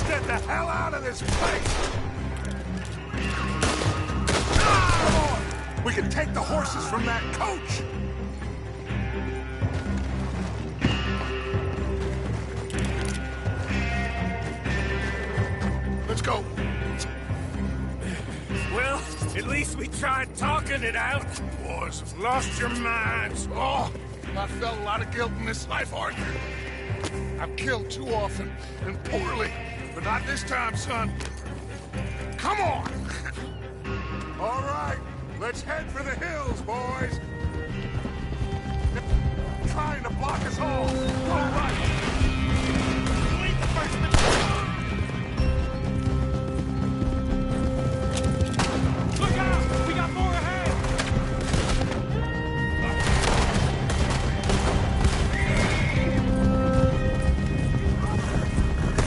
get the hell out of this place! Come on! We can take the horses from that coach! Let's go. Well, at least we tried talking it out. Boys have lost your minds. Oh, I felt a lot of guilt in this life, Arthur. I've killed too often and poorly, but not this time, son. Come on! All right, let's head for the hills, boys. They're trying to block us all. Go right. Lead the first man. Look out! We got more ahead!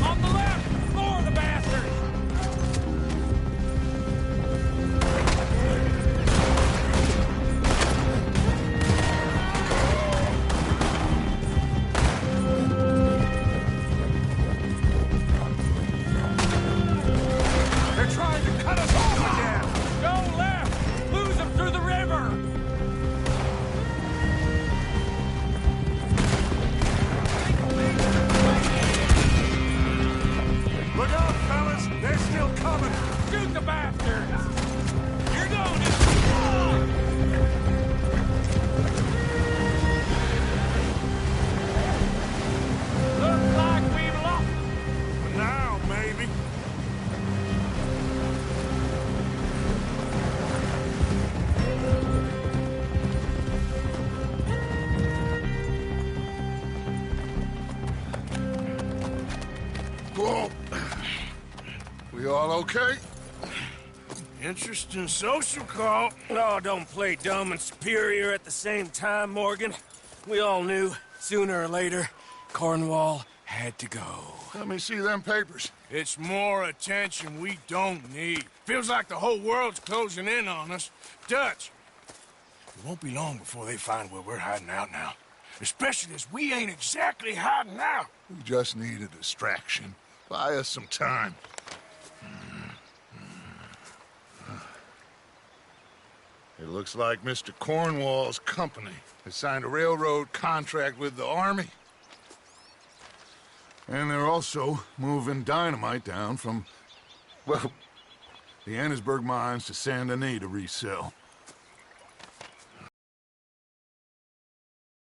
On the left! More of the bastards! They're trying to cut us off again. Go left! Lose them through the river! Look out, fellas! They're still coming! Shoot the bastards! You're going Looks like we've lost. For now, maybe. Whoa. We all okay? Interesting social call. Oh, don't play dumb and superior at the same time, Morgan. We all knew, sooner or later, Cornwall had to go. Let me see them papers. It's more attention we don't need. Feels like the whole world's closing in on us. Dutch, it won't be long before they find where we're hiding out now. Especially as we ain't exactly hiding out. We just need a distraction. Buy us some time. It looks like Mr. Cornwall's company has signed a railroad contract with the army. And they're also moving dynamite down from, well, the Annesburg mines to Saint Denis to resell.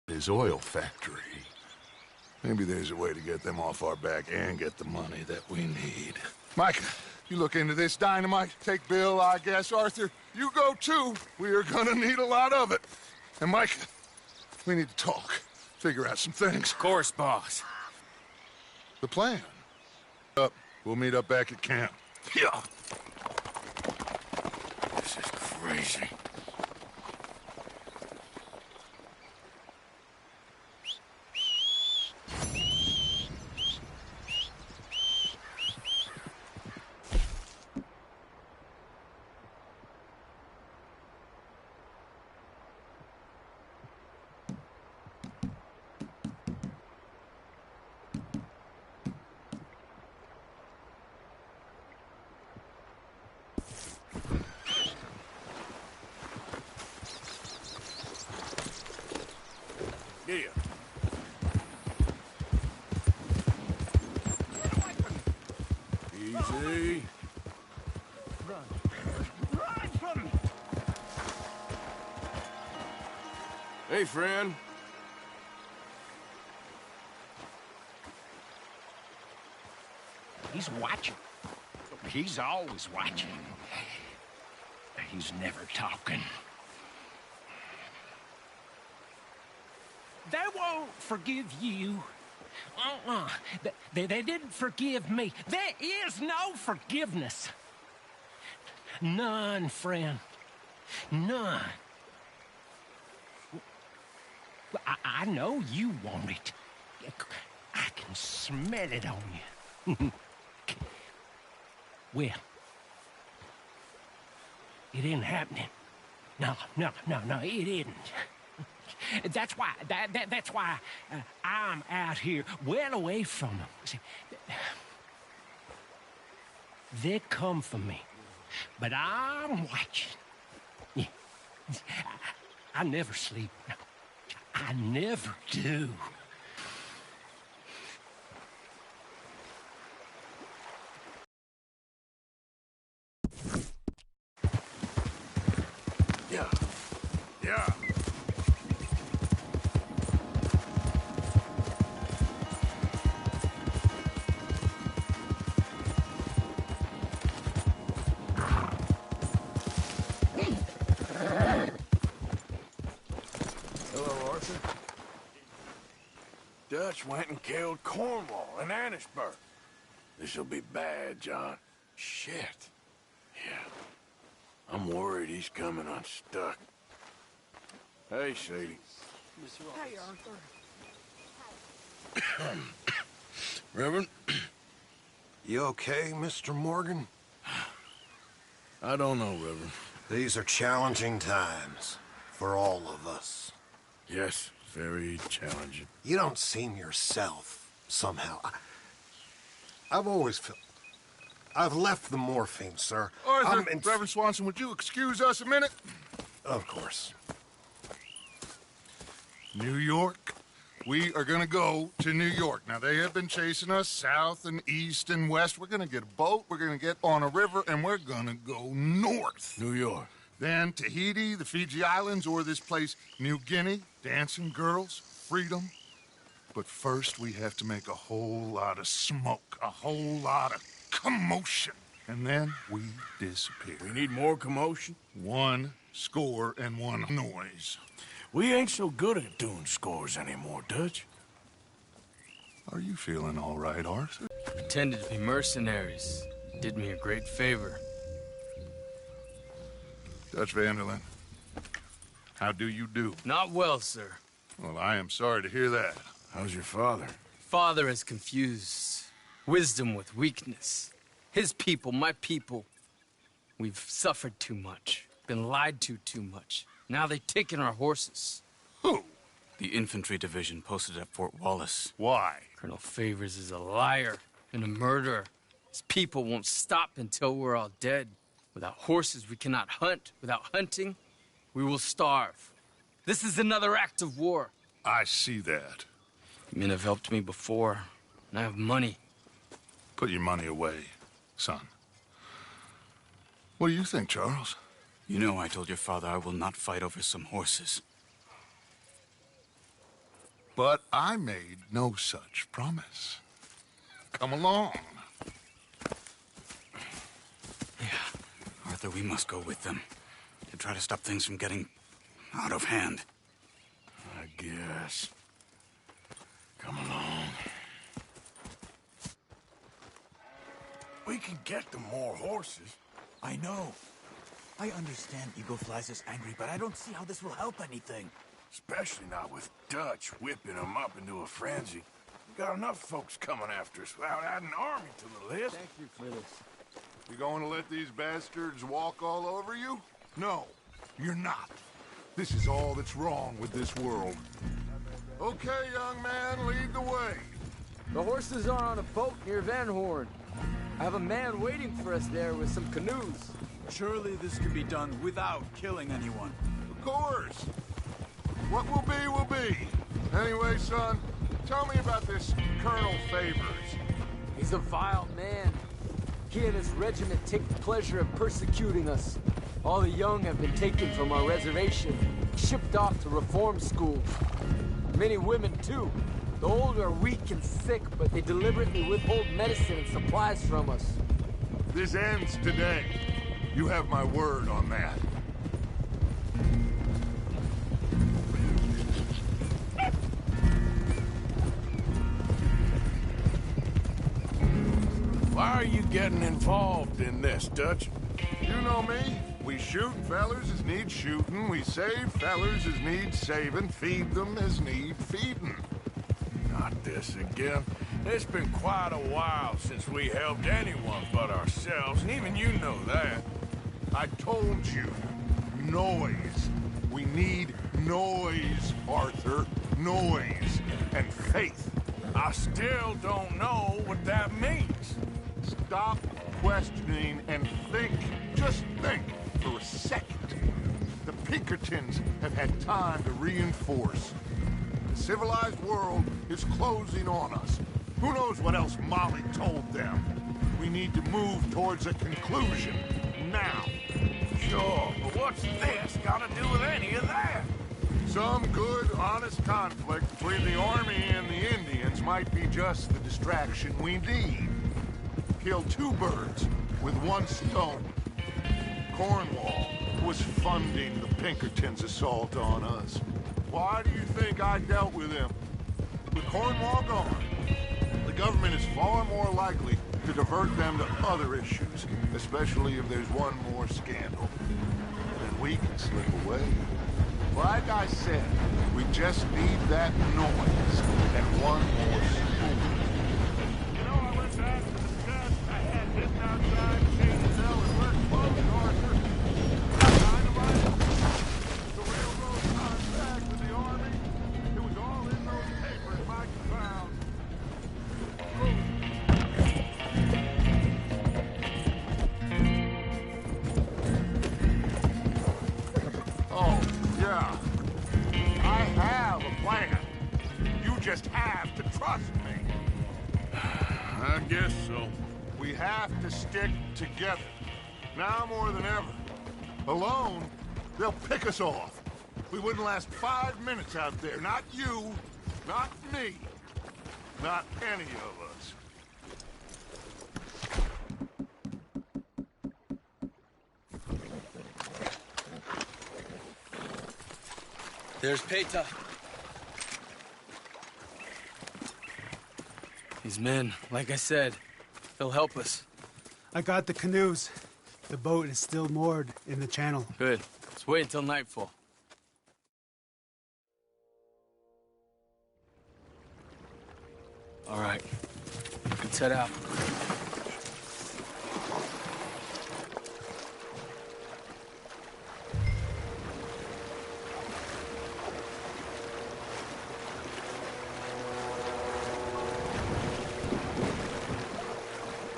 His oil factory. Maybe there's a way to get them off our back and get the money that we need. Micah, you look into this dynamite. Take Bill, I guess. Arthur, you go too. We are gonna need a lot of it. And Micah, we need to talk. Figure out some things. Of course, boss. The plan. We'll meet up back at camp. Yeah. This is crazy. Yeah. Easy. Run from me! Hey, friend. He's watching. He's always watching. He's never talking. They won't forgive you. They didn't forgive me. There is no forgiveness. None, friend. None. I know you want it. I can smell it on you. Well, it ain't happening. No, it isn't. That's why, that's why I'm out here, well away from them. See, They come for me. But I'm watching. Yeah. I never sleep. I never do. Yeah. Yeah. Hello, Arthur. Dutch went and killed Cornwall in Annisburg. This'll be bad, John. Shit. Yeah. I'm worried he's coming unstuck. Hey, Sadie. Hey, Arthur. Reverend? You okay, Mr. Morgan? I don't know, Reverend. These are challenging times for all of us. Yes, very challenging. You don't seem yourself, somehow. I've always felt... I've left the morphine, sir. Arthur, Reverend Swanson, would you excuse us a minute? Of course. New York. We are gonna go to New York. Now, they have been chasing us south and east and west. We're gonna get a boat, we're gonna get on a river, and we're gonna go north. New York. Then Tahiti, the Fiji Islands, or this place, New Guinea, dancing girls, freedom. But first, we have to make a whole lot of smoke, a whole lot of commotion. And then we disappear. We need more commotion? 1 score and 1 noise. We ain't so good at doing scores anymore, Dutch. Are you feeling all right, Arthur? Pretended to be mercenaries. Did me a great favor. Dutch Vanderlyn, how do you do? Not well, sir. Well, I am sorry to hear that. How's your father? Father has confused wisdom with weakness. His people, my people. We've suffered too much. Been lied to too much. Now they've taken our horses. Who? The infantry division posted at Fort Wallace. Why? Colonel Favors is a liar and a murderer. His people won't stop until we're all dead. Without horses, we cannot hunt. Without hunting, we will starve. This is another act of war. I see that. Men have helped me before, and I have money. Put your money away, son. What do you think, Charles? You know I told your father I will not fight over some horses. But I made no such promise. Come along. Arthur, we must go with them to try to stop things from getting out of hand. I guess. Come along. We can get them more horses. I know. I understand Eagle Flies is angry, but I don't see how this will help anything. Especially not with Dutch whipping them up into a frenzy. We got enough folks coming after us without adding an army to the list. Thank you for this. You going to let these bastards walk all over you? No, you're not. This is all that's wrong with this world. Okay, young man, lead the way. The horses are on a boat near Van Horn. I have a man waiting for us there with some canoes. Surely this can be done without killing anyone. Of course. What will be, will be. Anyway, son, tell me about this Colonel Favors. He's a vile man. He and his regiment take the pleasure of persecuting us. All the young have been taken from our reservation, shipped off to reform schools. Many women, too. The old are weak and sick, but they deliberately withhold medicine and supplies from us. This ends today. You have my word on that. Why are you getting involved in this, Dutch? You know me. We shoot fellers as need shooting. We save fellers as need saving. Feed them as need feeding. Not this again. It's been quite a while since we helped anyone but ourselves, and even you know that. I told you. Noise. We need noise, Arthur. Noise. And faith. I still don't know what that means. Stop questioning and think, just think for a second. The Pinkertons have had time to reinforce. The civilized world is closing on us. Who knows what else Molly told them? We need to move towards a conclusion, now. Sure, but what's this got to do with any of that? Some good, honest conflict between the army and the Indians might be just the distraction we need. Kill two birds with one stone. Cornwall was funding the Pinkertons' assault on us. Why do you think I dealt with him? With Cornwall gone, the government is far more likely to divert them to other issues, especially if there's one more scandal. Then we can slip away. Like I said, we just need that noise and one more spoon. You know, I went back to discuss. I had hidden outside Chainsaw and we're close, Arthur. Dynamite, the railroad contract with the army. It was all in those papers Mike found. Oh, yeah. I have a plan. You just have to trust me. I guess so. We have to stick together. Now more than ever. Alone, they'll pick us off. We wouldn't last 5 minutes out there. Not you, not me, not any of us. There's Peta. These men, like I said, they'll help us. I got the canoes. The boat is still moored in the channel. Good. Let's wait until nightfall. All right. Let's head out.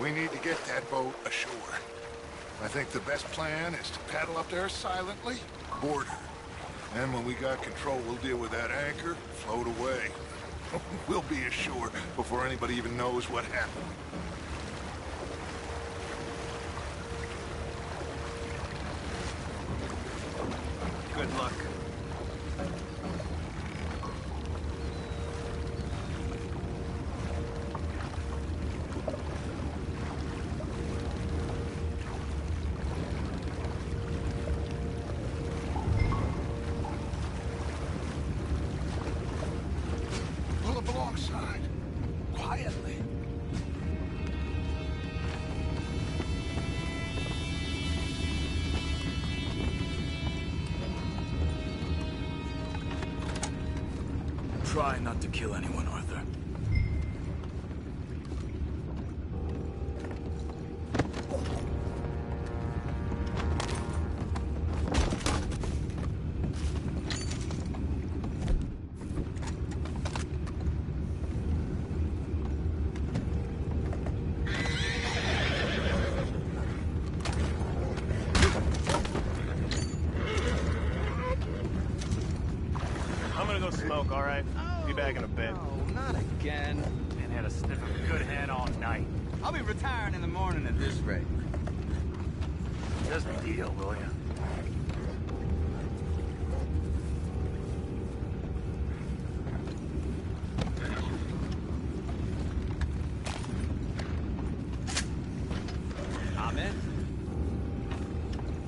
We need to get that boat ashore. I think the best plan is to paddle up there silently, board her. And when we got control, we'll deal with that anchor, float away. We'll be ashore before anybody even knows what happened. Good luck. Pull up alongside, quietly. Try not to kill anyone, Arthur. I'm gonna go smoke, all right? Be back in a bit. No, not again. Man had a sniff of good head all night. I'll be retiring in the morning at this rate. Just deal, will ya? I'm in.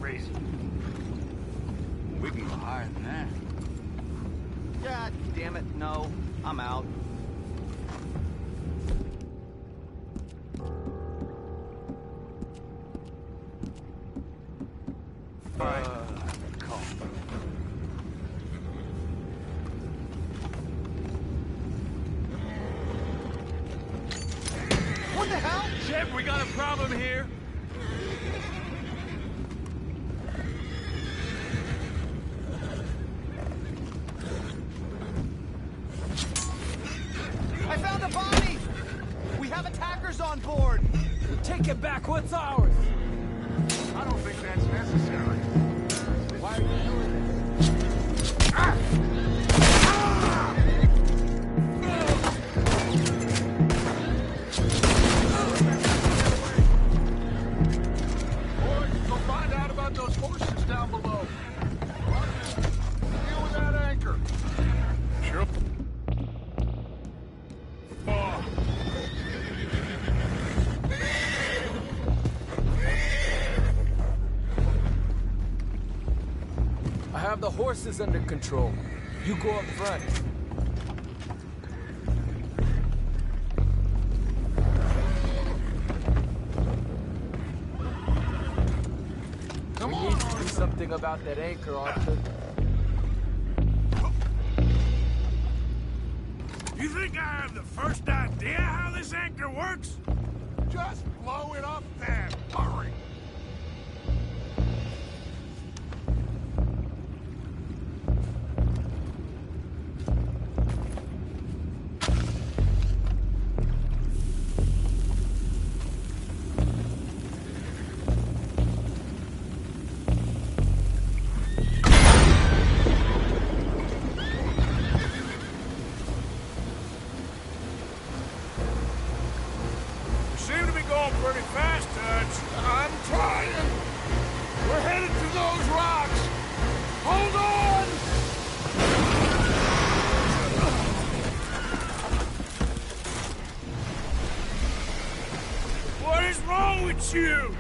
Raise. We can go higher than that. God damn it, no. I'm out. Call. What the hell? Shep, we got a problem here. I found a body! We have attackers on board! Take it back, what's ours? I don't think that's necessary. Why are you doing this? Boys, go find out about those horses down below. Deal with that anchor. Sure. Oh. I have the horses under control. You go up front. Come We on, need to do something about that anchor, Arthur. You think I have the first idea how this anchor works? just blow it up then. Hurry. You!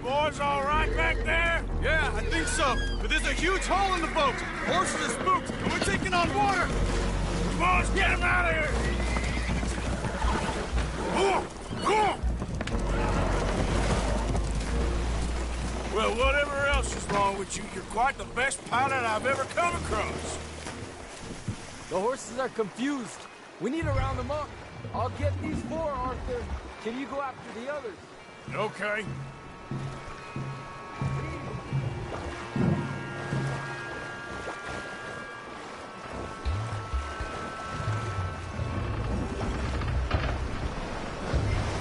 Boys all right back there? Yeah, I think so. But there's a huge hole in the boat. Horses are spooked, and we're taking on water. Boys, get him out of here! Well, whatever else is wrong with you, you're quite the best pilot I've ever come across. The horses are confused. We need to round them up. I'll get these four, Arthur. Can you go after the others? Okay.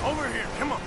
Over here, come on.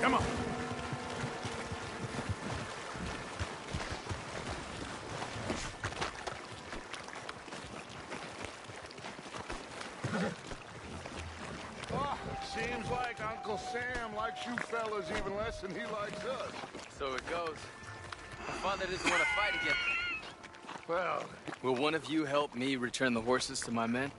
Come on. Oh, seems like Uncle Sam likes you fellas even less than he likes us. So it goes. My father doesn't want to fight again. Well, Will one of you help me return the horses to my men?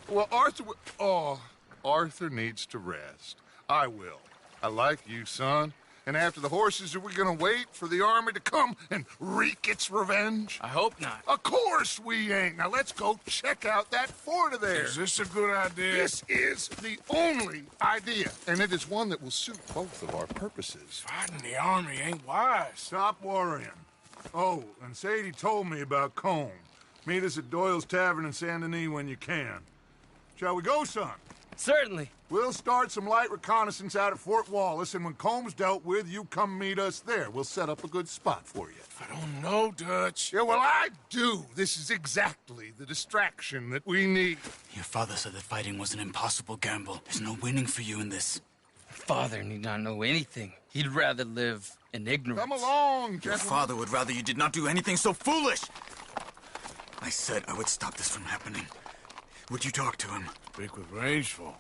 Arthur needs to rest. I will. I like you, son. And after the horses, are we gonna wait for the army to come and wreak its revenge? I hope not. Of course we ain't. Now let's go check out that fort of theirs. Is this a good idea? This is the only idea, and it is one that will suit both of our purposes. Fighting the army ain't wise. Stop worrying. Oh, and Sadie told me about Combe. Meet us at Doyle's Tavern in Saint Denis when you can. Shall we go, son? Certainly. We'll start some light reconnaissance out at Fort Wallace, and when Comb's dealt with, you come meet us there. We'll set up a good spot for you. I don't know, Dutch. Yeah, well, I do. This is exactly the distraction that we need. Your father said that fighting was an impossible gamble. There's no winning for you in this. Father need not know anything. He'd rather live in ignorance. Come along, Your gentlemen. father would rather you did not do anything so foolish. I said I would stop this from happening. Would you talk to him? Speak with Rangeful.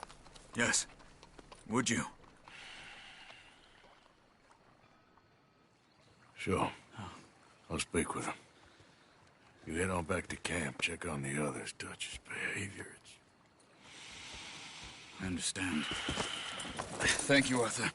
Yes. Would you? Sure. I'll speak with him. You head on back to camp, check on the others. Dutch's behavior. I understand. Thank you, Arthur.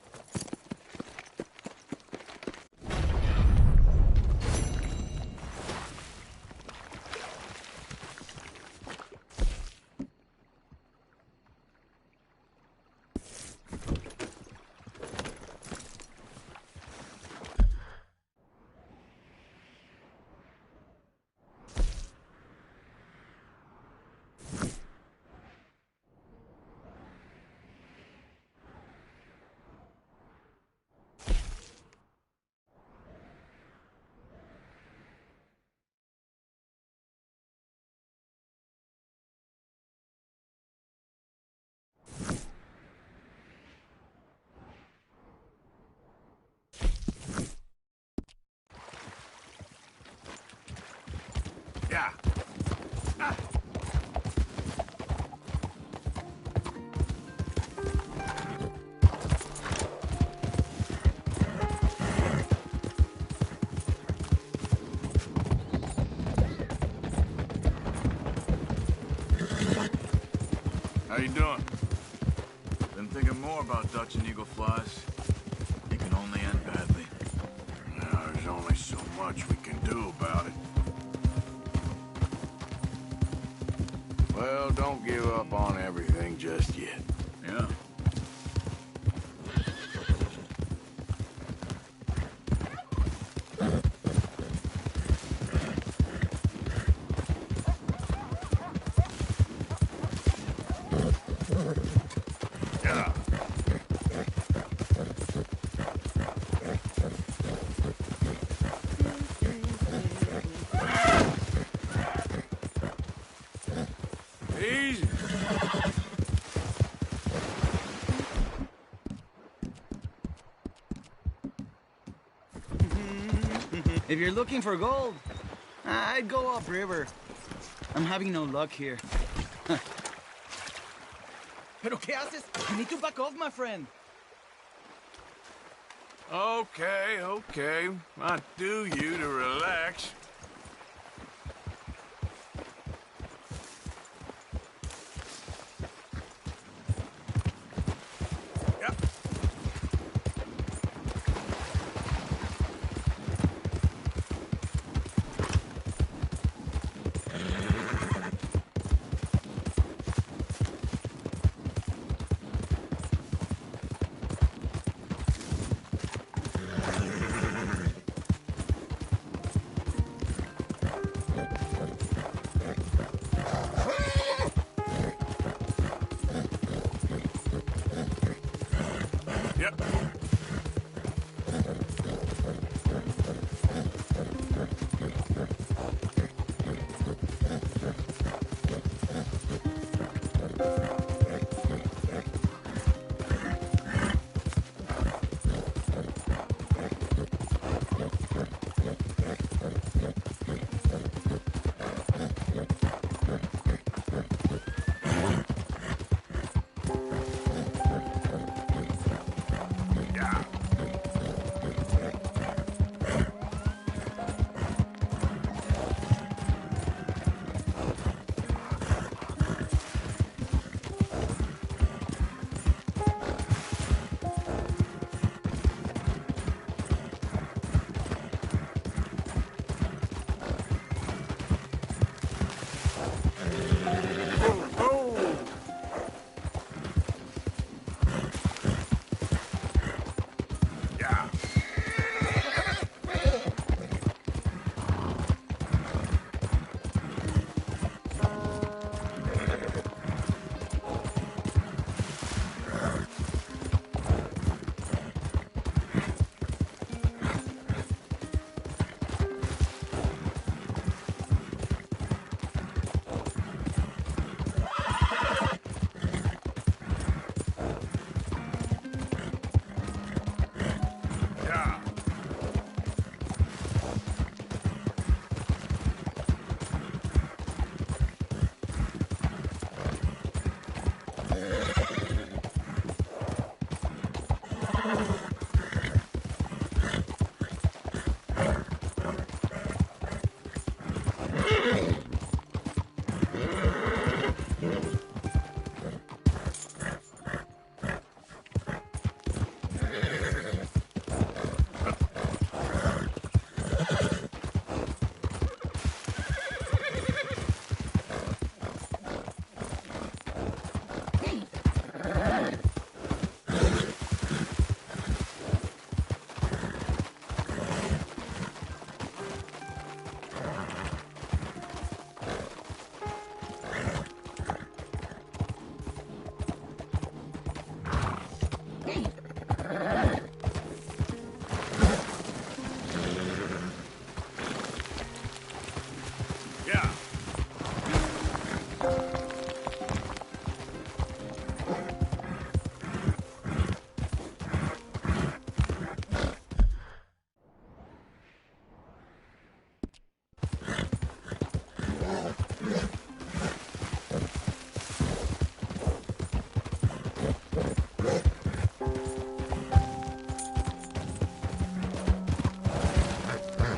How you doing? Been thinking more about Dutch and eagle flies. It can only end badly. Now, there's only so much we can do about it. Well, don't give up on everything just yet. Yeah. Easy. If you're looking for gold, I'd go upriver. I'm having no luck here. Pero ¿qué haces? You need to back off, my friend. Okay, okay. I do you to relax. Yep. Yep. Yeah. Yeah. Yeah. Yeah.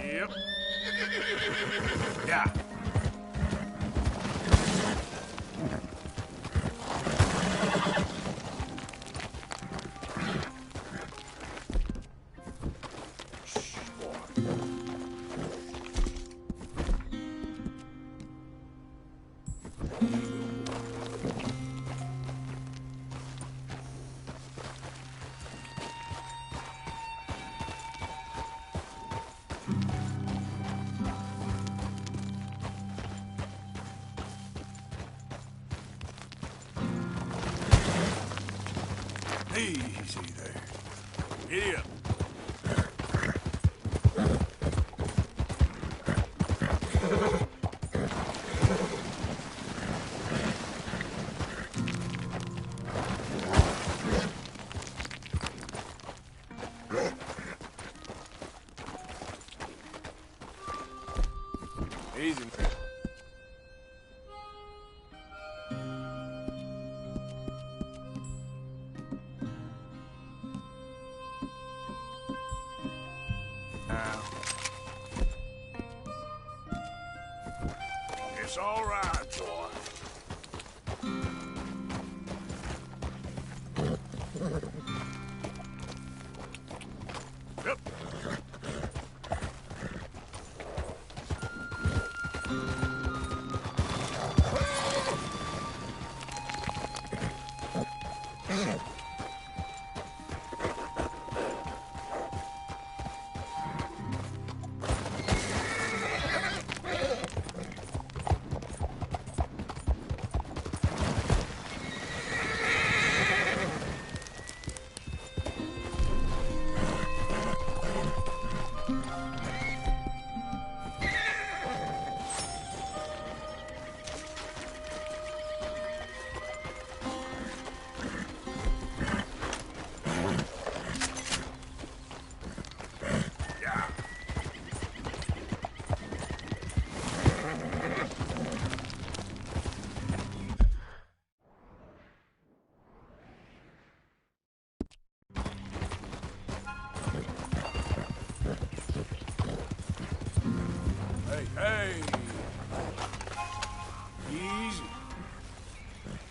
Yep. Yeah. Easy there. Giddy up. Easy. Now. It's all right, boy. Yep. Hey! Easy.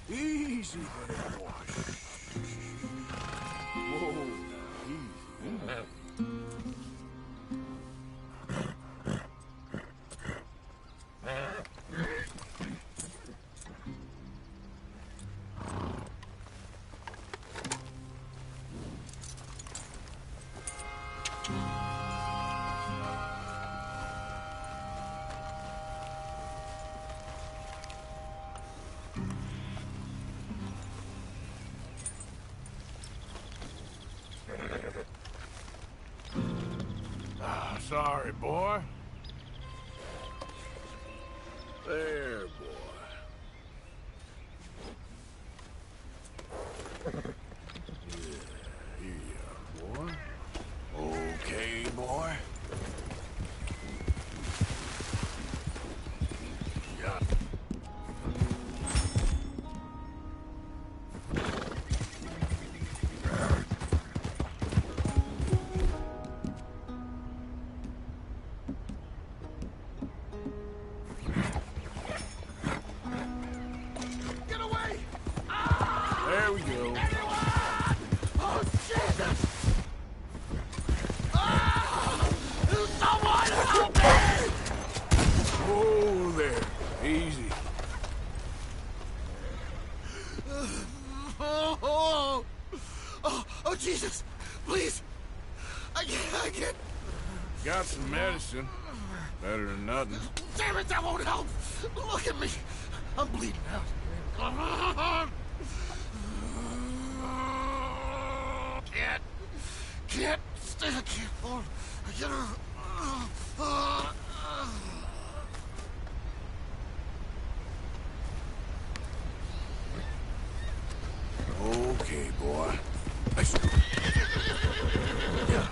Easy there, boy. Whoa, now, easy. Sorry, boy. There, boy. Yeah, here you are, boy. Okay, boy. Yeah. There we go. Anyone! Oh, Jesus! Oh! Someone help me! Oh, there. Easy. Oh, Jesus! Please! I can't. Got some medicine. Better than nothing. Damn it, that won't help! Look at me! I'm bleeding out. Can't. I can't hold. I can't. Okay, boy. Yeah.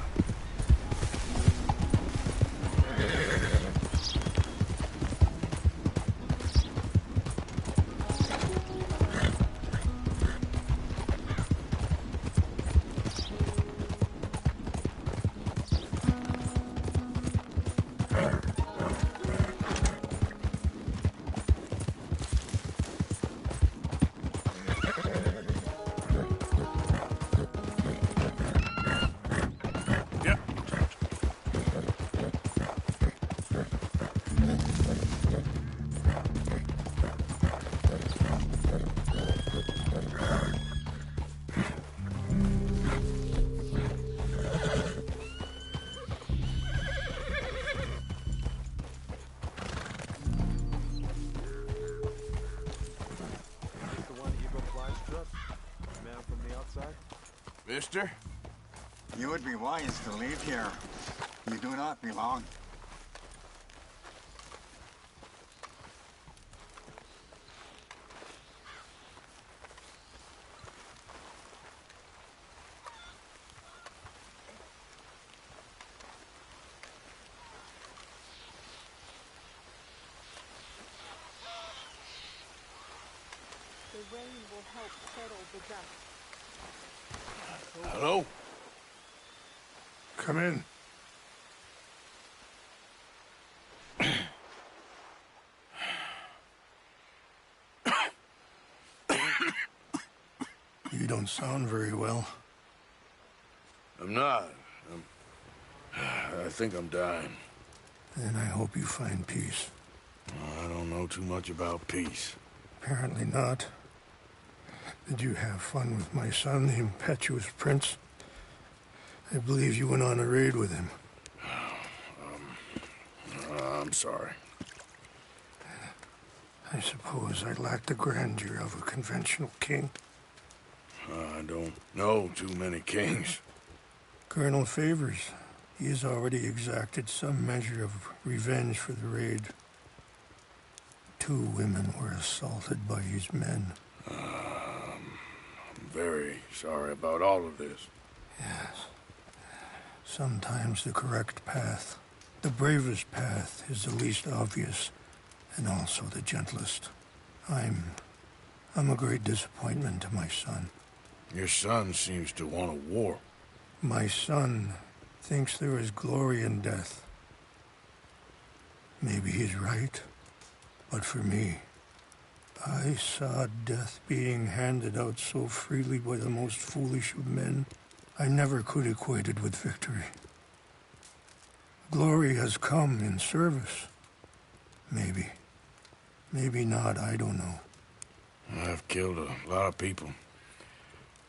mister. You would be wise to leave here. You do not belong. The rain will help settle the dust. Hello? Come in. You don't sound very well. I'm not. I think I'm dying. Then I hope you find peace. I don't know too much about peace. Apparently not. Did you have fun with my son, the impetuous prince? I believe you went on a raid with him. I'm sorry. I suppose I lack the grandeur of a conventional king. I don't know too many kings. Colonel Favors, he has already exacted some measure of revenge for the raid. 2 women were assaulted by his men. I'm very sorry about all of this. Yes. Sometimes the correct path, the bravest path, is the least obvious and also the gentlest. I'm a great disappointment to my son. Your son seems to want a war. My son thinks there is glory in death. Maybe he's right, but for me, I saw death being handed out so freely by the most foolish of men. I never could equate it with victory. Glory has come in service. Maybe. Maybe not, I don't know. I've killed a lot of people.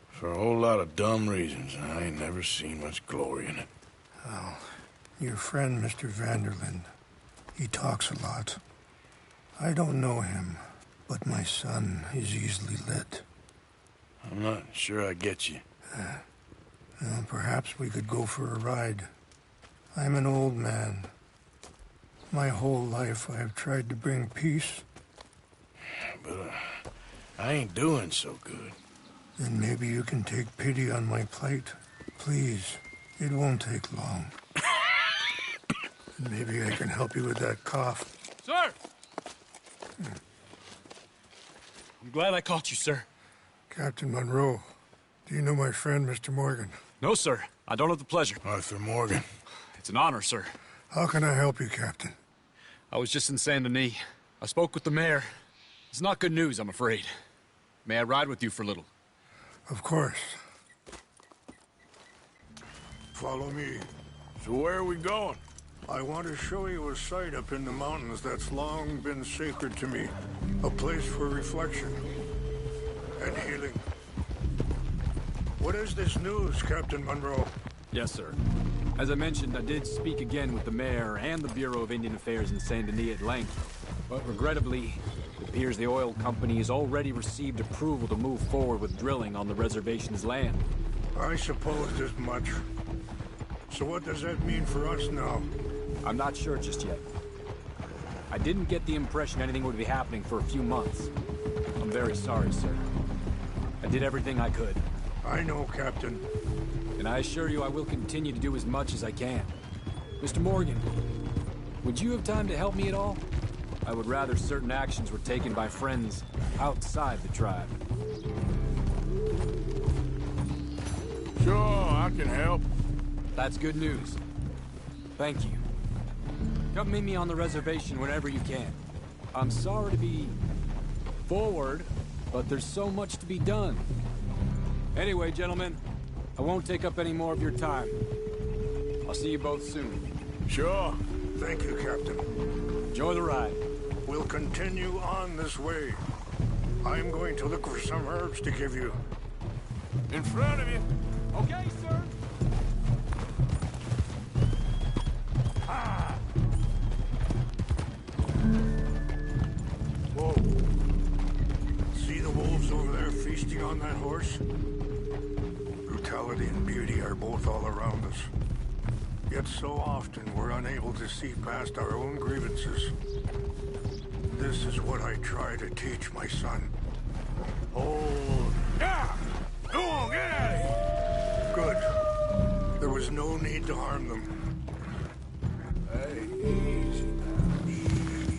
For a whole lot of dumb reasons, and I ain't never seen much glory in it. Well, your friend, Mr. Vanderlyn, he talks a lot. I don't know him, but my son is easily led. I'm not sure I get you. Well, perhaps we could go for a ride. I'm an old man. My whole life I have tried to bring peace. But I ain't doing so good. Then maybe you can take pity on my plight. Please, it won't take long. And maybe I can help you with that cough. Sir! I'm glad I caught you, sir. Captain Monroe, do you know my friend, Mr. Morgan? No, sir. I don't have the pleasure. Arthur Morgan. It's an honor, sir. How can I help you, Captain? I was just in Saint Denis. I spoke with the mayor. It's not good news, I'm afraid. May I ride with you for a little? Of course. Follow me. So where are we going? I want to show you a site up in the mountains that's long been sacred to me. A place for reflection and healing. What is this news, Captain Monroe? Yes, sir. As I mentioned, I did speak again with the mayor and the Bureau of Indian Affairs in Saint Denis at length. But regrettably, it appears the oil company has already received approval to move forward with drilling on the reservation's land. I supposed as much. So what does that mean for us now? I'm not sure just yet. I didn't get the impression anything would be happening for a few months. I'm very sorry, sir. I did everything I could. I know, Captain. And I assure you I will continue to do as much as I can. Mr. Morgan, would you have time to help me at all? I would rather certain actions were taken by friends outside the tribe. Sure, I can help. That's good news. Thank you. Come meet me on the reservation whenever you can. I'm sorry to be forward, but there's so much to be done. Anyway, gentlemen, I won't take up any more of your time. I'll see you both soon. Sure. Thank you, Captain. Enjoy the ride. We'll continue on this way. I'm going to look for some herbs to give you. In front of you. Okay, sir. Ah! Whoa. See the wolves over there feasting on that horse? Brutality quality and beauty are both all around us. Yet so often we're unable to see past our own grievances. This is what I try to teach my son. Hold. Yeah! Go on, get out of here! Good. There was no need to harm them. Hey, easy now. Easy.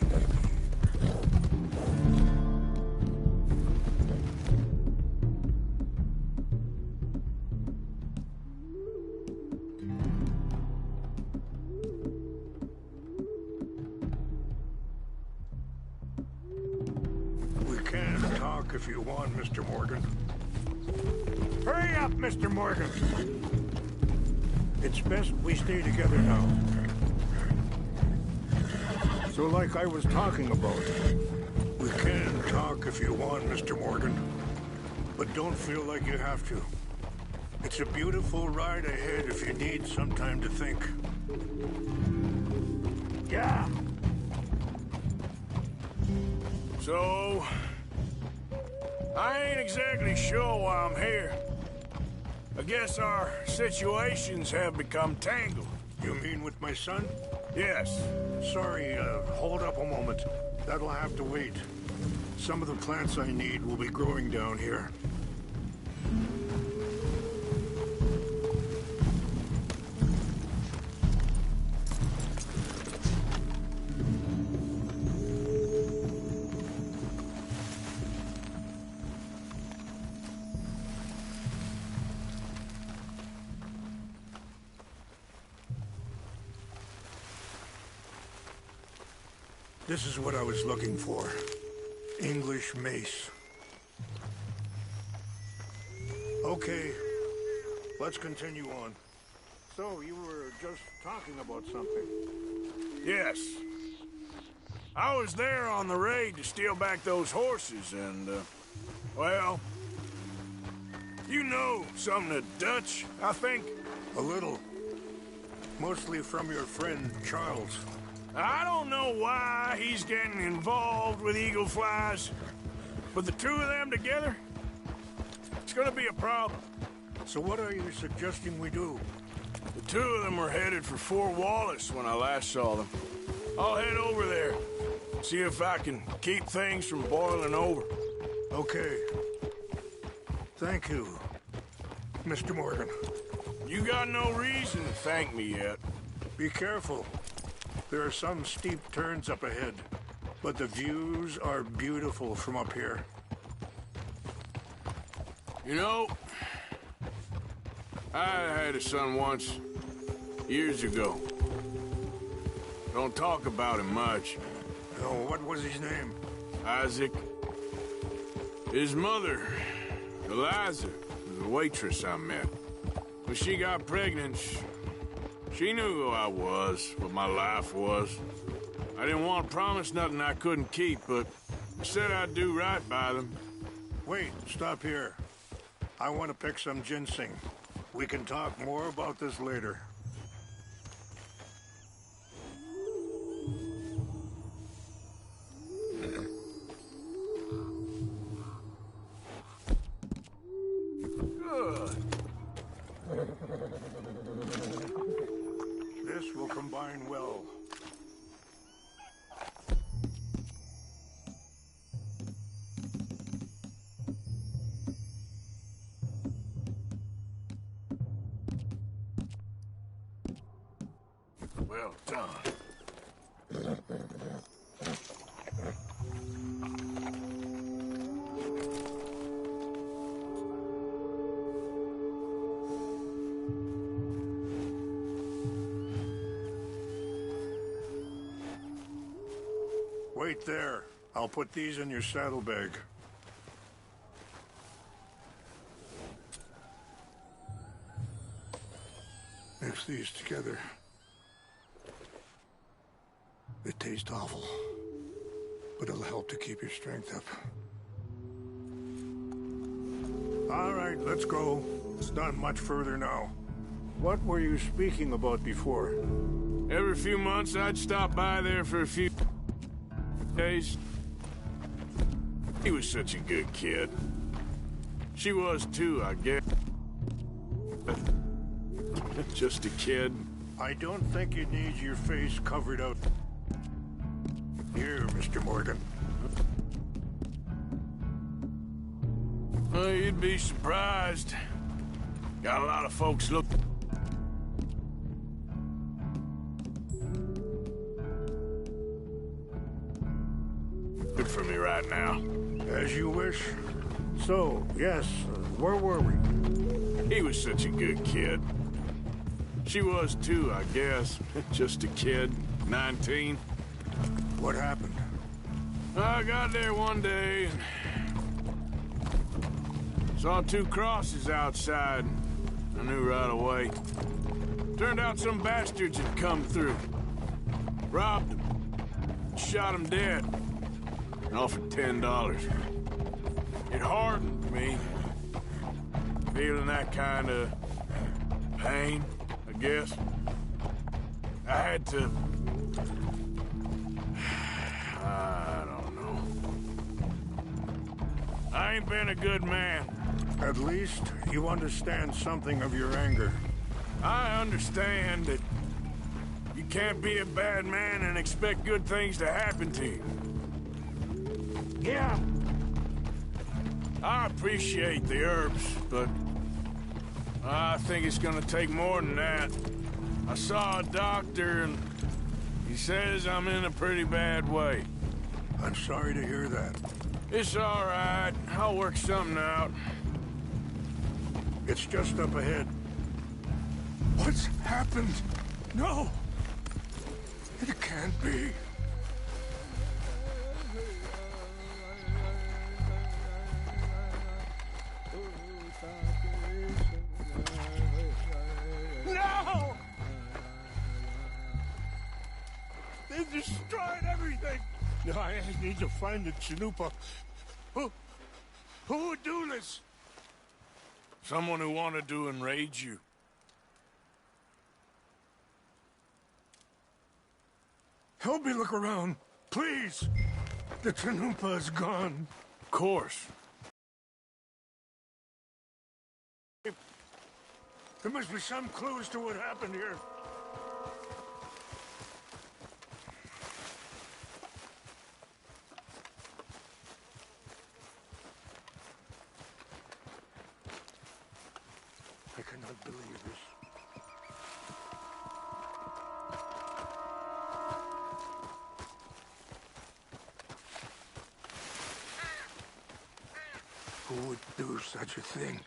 We can talk if you want, Mr. Morgan. Hurry up, Mr. Morgan! It's best we stay together now. So like I was talking about, we can talk if you want, Mr. Morgan. But don't feel like you have to. It's a beautiful ride ahead if you need some time to think. Yeah! So, I ain't exactly sure why I'm here. I guess our situations have become tangled. You mean with my son? Yes. Sorry, hold up a moment. That'll have to wait. Some of the plants I need will be growing down here. This is what I was looking for. English mace. Okay, let's continue on. So, you were just talking about something. Yes. I was there on the raid to steal back those horses and, well, you know something of Dutch, I think? A little. Mostly from your friend, Charles. I don't know why he's getting involved with eagle flies, but the two of them together, it's gonna be a problem. So what are you suggesting we do? The two of them were headed for Fort Wallace when I last saw them. I'll head over there, see if I can keep things from boiling over. Okay. Thank you, Mr. Morgan. You got no reason to thank me yet. Be careful. There are some steep turns up ahead, but the views are beautiful from up here. You know, I had a son once, years ago. Don't talk about him much. Oh, what was his name? Isaac. His mother, Eliza, was a waitress I met. When she got pregnant, she knew who I was, what my life was. I didn't want to promise nothing I couldn't keep, but I said I'd do right by them. Wait, stop here. I want to pick some ginseng. We can talk more about this later. Good. This will combine well. Well done. Wait there. I'll put these in your saddlebag. Mix these together. It tastes awful, but it'll help to keep your strength up. All right, let's go. It's not much further now. What were you speaking about before? Every few months, I'd stop by there for a few days. He was such a good kid. She was too, I guess. Just a kid. I don't think you need your face covered up. Here, Mr. Morgan. Well, you'd be surprised. Got a lot of folks look. Good for me right now. As you wish. So, yes, where were we? He was such a good kid. She was too, I guess. Just a kid, 19. What happened? I got there one day and saw 2 crosses outside. I knew right away. Turned out some bastards had come through. Robbed them. Shot him dead. And offered $10. It hardened me. Feeling that kind of pain, I guess. I had to... I don't know. I ain't been a good man. At least you understand something of your anger. I understand that you can't be a bad man and expect good things to happen to you. Yeah. I appreciate the herbs, but I think it's gonna take more than that. I saw a doctor and he says I'm in a pretty bad way. I'm sorry to hear that. It's all right. I'll work something out. It's just up ahead. What's happened? No! It can't be. No! They destroyed everything! I need to find the Chanupa. Who would do this? Someone who wanted to enrage you. Help me look around, please. The Chanupa is gone. Of course. There must be some clues to what happened here. I cannot believe this. Who would do such a thing?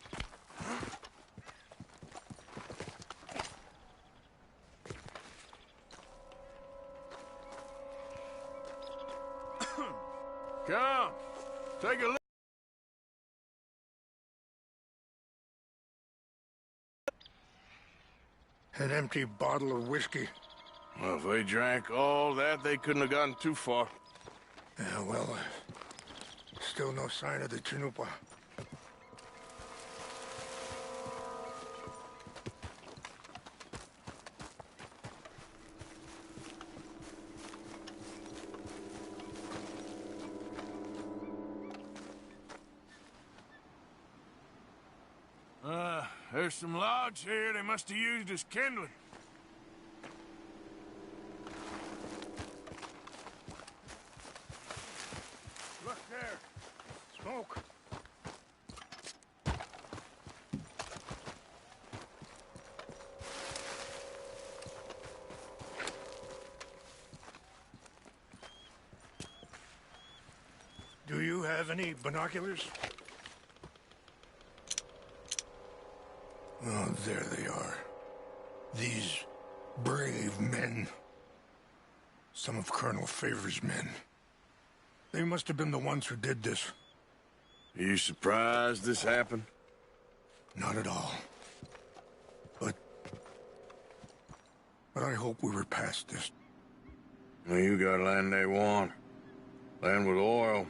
Come, take a look. An empty bottle of whiskey. Well, if they drank all that, they couldn't have gotten too far. Yeah, well, still no sign of the Chanupa. There's some logs here they must have used as kindling. Look there. Smoke. Do you have any binoculars? Oh, there they are. These brave men. Some of Colonel Favor's men. They must have been the ones who did this. Are you surprised this happened? Not at all. But I hope we were past this. Well, you got land they want. Land with oil.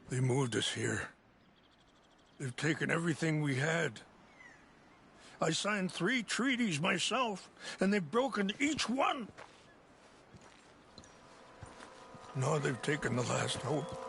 They moved us here. They've taken everything we had. I signed 3 treaties myself, and they've broken each one. Now they've taken the last hope.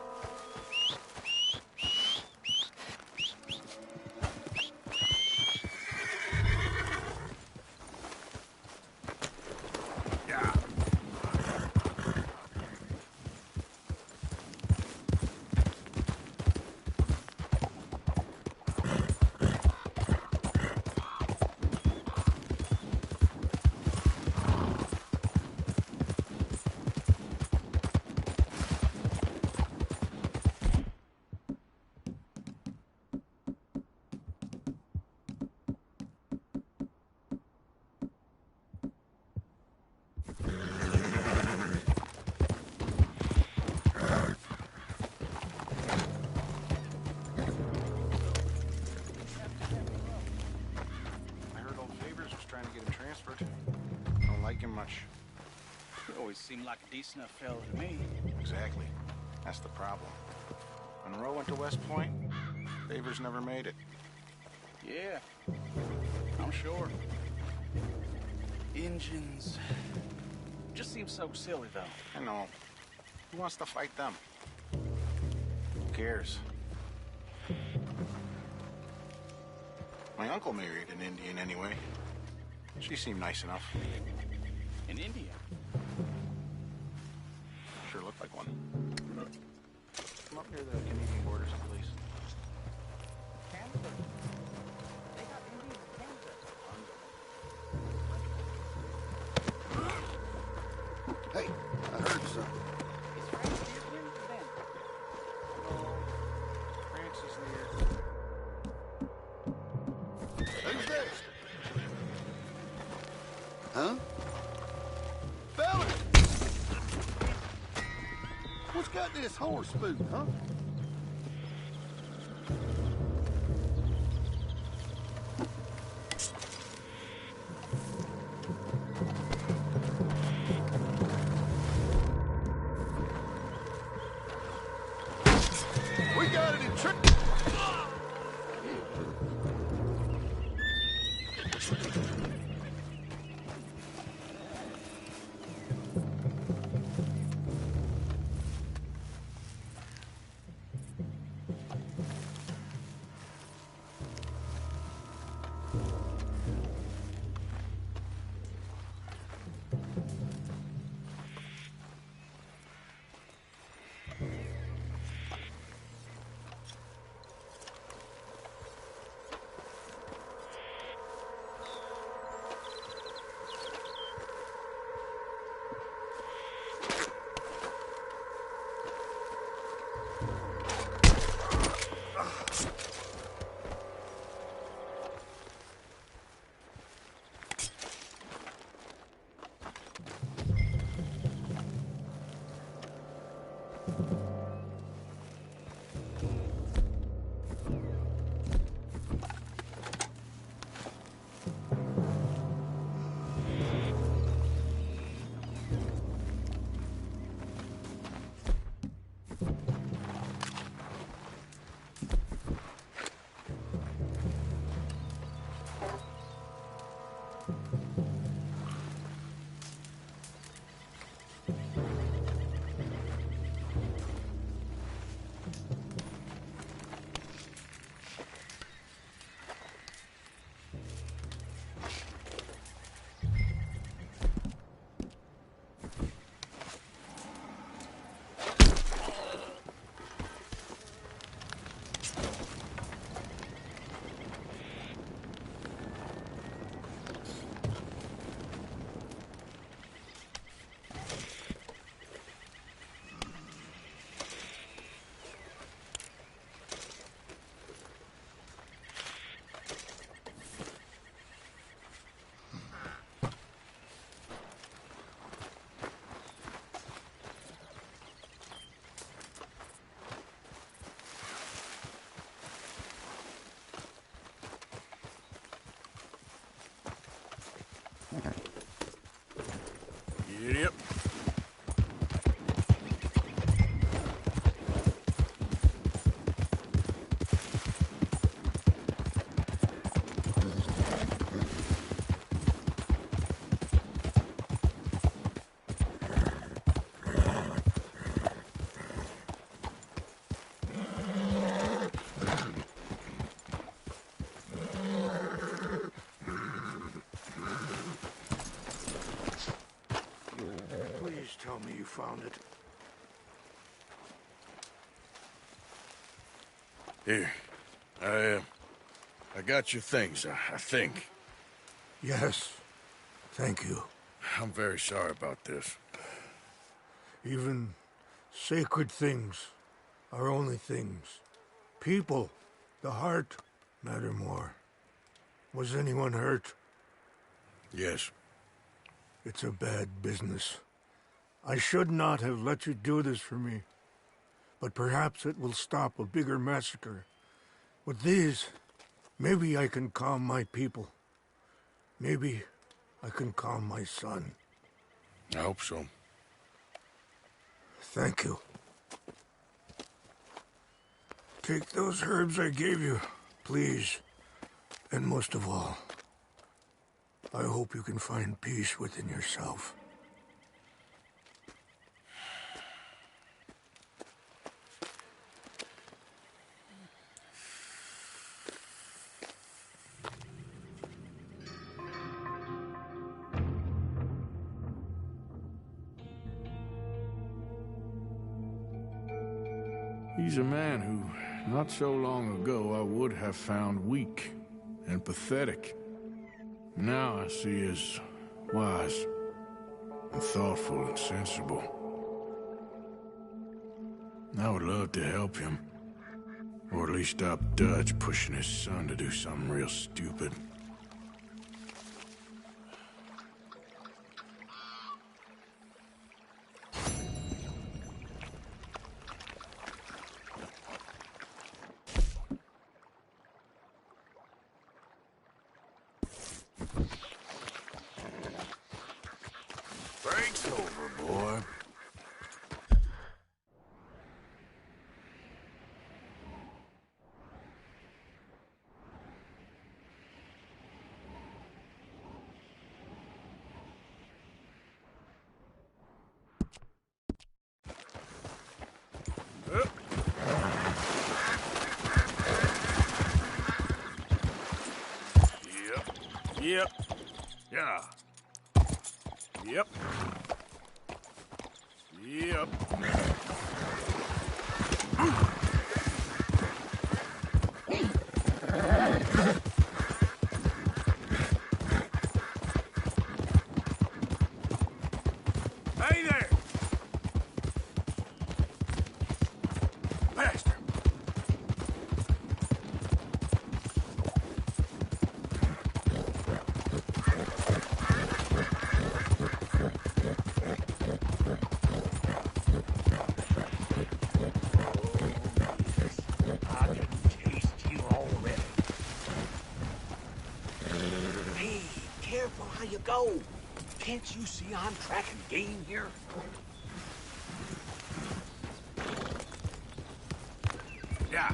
much. You always seem like a decent enough fellow to me. Exactly. That's the problem. Monroe went to West Point. Favors never made it. Yeah, I'm sure. Engines. Just seems so silly, though. I know. Who wants to fight them? Who cares? My uncle married an Indian anyway. She seemed nice enough. An Indian? Sure looked like one. Come up near the Canadian border someplace. Canada? They got Indians in Canada. Hey, I heard something. Is France near then? No. France is near. Who's there? Huh? Fella! What's got this horse spook, huh? We got it in trick. Yep. Please tell me you found it. Here. I got your things, I think. Yes. Thank you. I'm very sorry about this. Even sacred things are only things. People, the heart, matter more. Was anyone hurt? Yes. It's a bad business. I should not have let you do this for me. But perhaps it will stop a bigger massacre. With these, maybe I can calm my people. Maybe I can calm my son. I hope so. Thank you. Take those herbs I gave you, please. And most of all, I hope you can find peace within yourself. He's a man who, not so long ago, I would have found weak and pathetic. Now I see as wise and thoughtful and sensible. I would love to help him. Or at least stop Dutch pushing his son to do something real stupid. Break's over, boy. Yep. Yeah. Yep. Yep. Hey there! Bastard! I can taste you already. Hey, careful how you go. Can't you see I'm tracking game here? Yeah.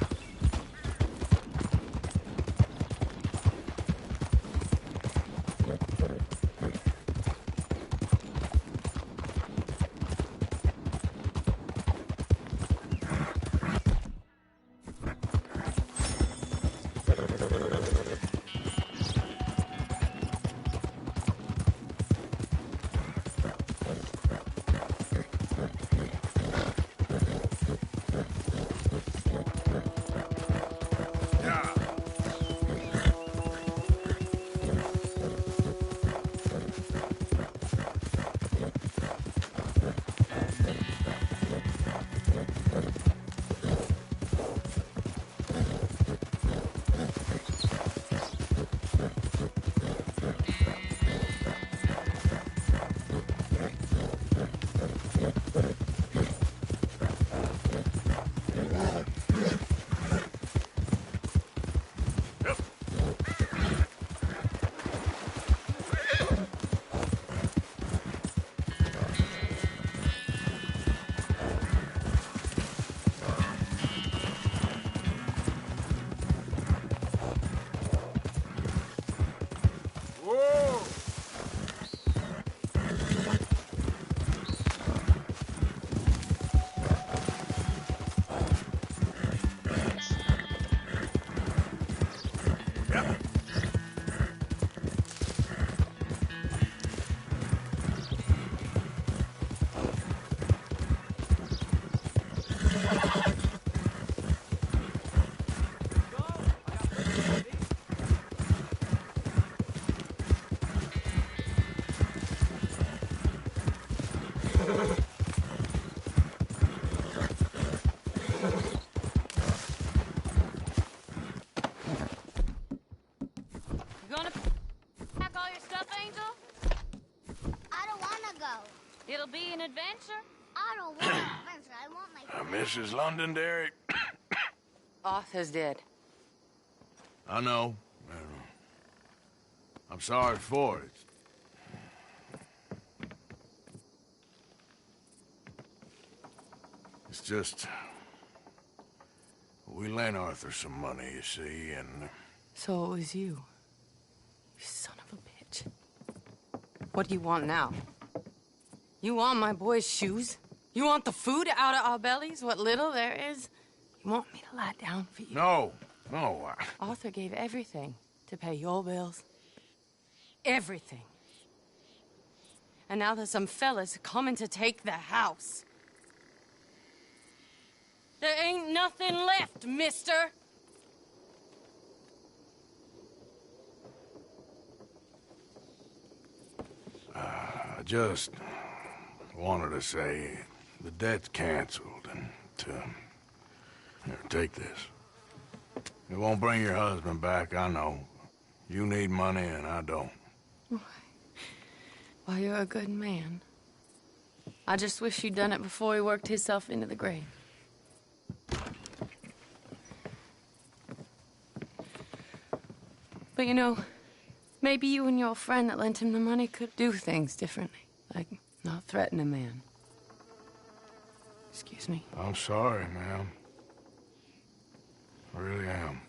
You gonna pack all your stuff, Angel? I don't want to go. It'll be an adventure. I don't want an adventure. I want my Mrs. Londonderry. Arthur's dead. I know. I'm sorry for it. just... We lent Arthur some money, you see, and... So it was you. You son of a bitch. What do you want now? You want my boy's shoes? You want the food out of our bellies, what little there is? You want me to lie down for you? No, no. Arthur gave everything to pay your bills. Everything. And now there's some fellas coming to take the house. There ain't nothing left, mister. I just wanted to say the debt's canceled and to... Here, take this. It won't bring your husband back, I know. You need money and I don't. Well, you're a good man. I just wish you'd done it before he worked himself into the grave. But you know, maybe you and your friend that lent him the money could do things differently. Like, not threaten a man. Excuse me. I'm sorry, ma'am. I really am.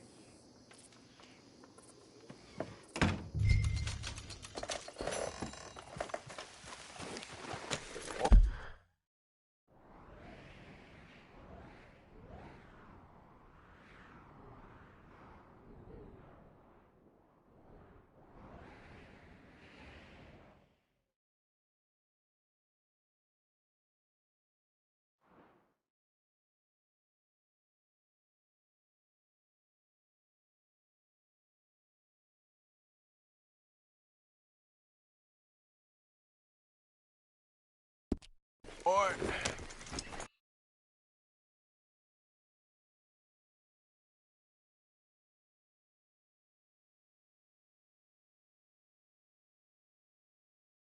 Boy,